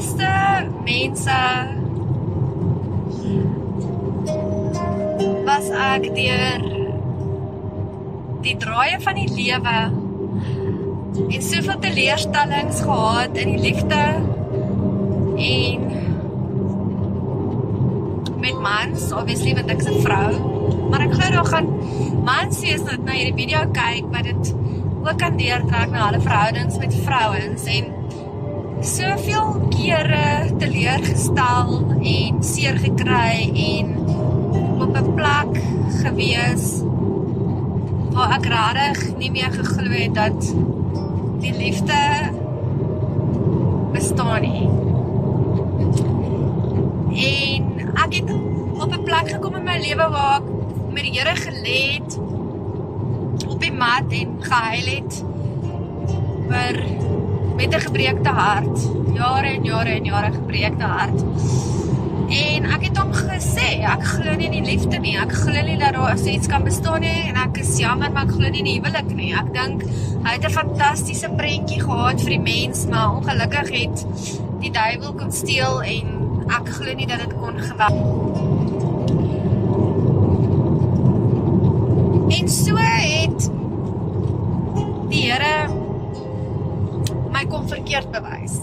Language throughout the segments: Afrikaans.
meeste mense was ek deur die draaie van die lewe en soveel teleurstellings gehad in die liefde en met mans, obviously want ek is 'n vrou, maar ek glo daar gaan mans wees wat na hierdie video kyk wat dit ook kan deurtrek na hulle verhoudings met vrouens en soveel kere teleurgestel en seer gekry en op 'n plek gewees waar ek regtig nie meer geglo het dat die liefde bestaan nie. En ek het op 'n plek gekom in my lewe waar ek met die Here gelê het op die mat en gehuil het met 'n gebreekte hart, jare en jare en jare gebreekte hart. En ek het hom gesê, ek glo nie in die liefde nie, ek glo nie dat daar so iets kan bestaan nie, en ek is jammer, maar ek glo nie in die huwelik nie. Ek dink, hy het 'n fantastiese prentjie gehad vir die mens, maar ongelukkig het die duiwel kom steel, en ek glo nie dat dit kon geweld. En so het die Here my kom verkeerd bewys.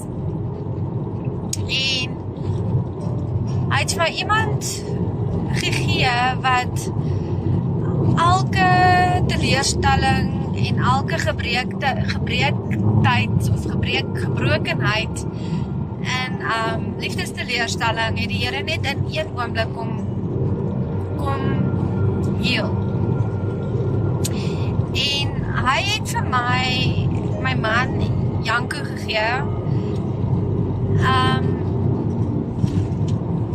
En hy het vir my iemand gegee wat elke teleurstelling en elke gebreektheid of gebrokenheid en liefdesteleurstelling het die Here net in een oomblik kom heel. En hy het vir my man Janko gegee.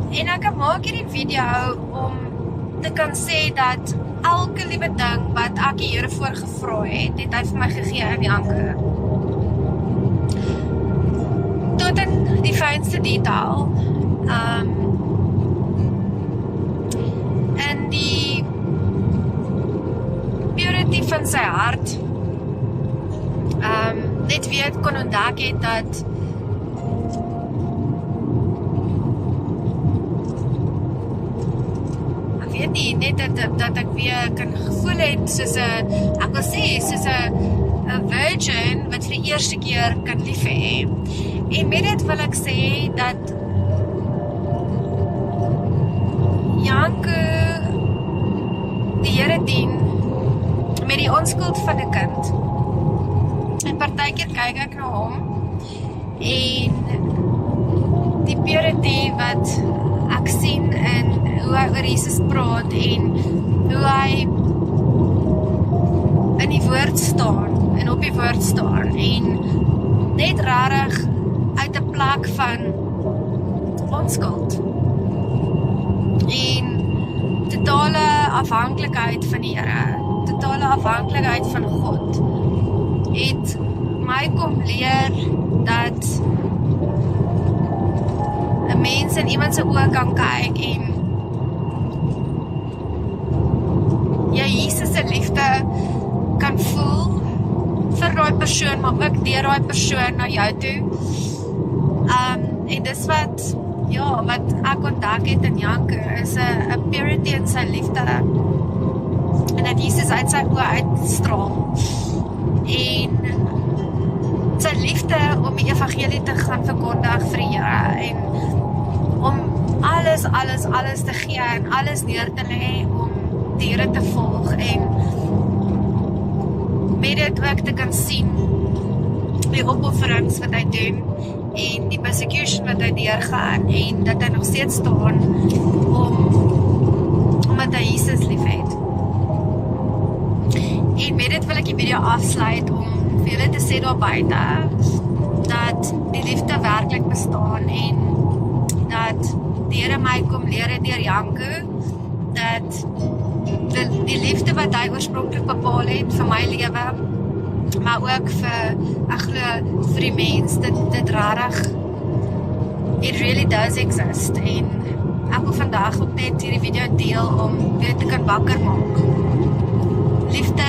En ek maak hierdie video om te kan sê dat elke liewe ding wat ek die Here voor gevra het, het hy vir my gegee in Janko. Tot in die fynste detail. En die purity van sy hart net weet kon ontdek het dat ek weet nie, net dat ek weer kan gevoel het soos 'n, ek wil sê, soos 'n virgin wat vir die eerste keer kan lief hê. En met dit wil ek sê dat Janko die Here dien met die onskuld van 'n kind. En partykeer kyk ek na hom en die purity wat ek sien in hoe hy oor Jesus praat en hoe hy in die woord staan en op die woord staan en net rarig uit 'n plek van onskuld en totale afhanklikheid van die Here, totale afhanklikheid van God het my kom leer dat 'n mens in iemand se oë kan kyk en jy Jesus se liefde kan voel vir daai persoon, maar ook deur daai persoon na jou toe. En dis wat ek ontdek het in Janko is 'n purity in sy liefde en dat Jesus uit sy oë uitstraal. En sy liefde om die evangelie te gaan verkondig vir die Here en om alles te gee en alles neer te lê om die Here te volg en met dit ook te kan sien die opofferings wat hy doen en die persecution wat hy deurgaan en dat hy nog steeds staan omdat hy Jesus lief het. En met dit wil ek die video afsluit om vir julle te sê daar buite dat die liefde werklik bestaan en dat die Here my kom leer het deur Janko dat die liefde wat hy oorspronklik bepaal het vir my lewe, maar ook vir die mens, dit rarig, it really does exist en ek wil vandag ook net hierdie video deel om weer te kan wakker maak. Liefde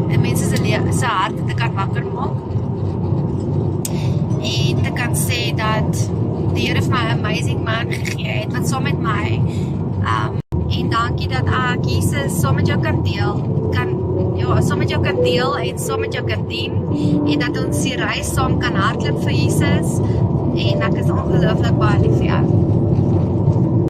in mense se harte te kan wakker maak en te kan sê dat die Here vir my 'n amazing man gegee het wat saam met my en dankie dat ek Jesus saam met jou kan deel, saam met jou kan deel en saam met jou kan dien en dat ons die reis saam kan hardloop vir Jesus en ek is ongelooflik baie lief vir jou.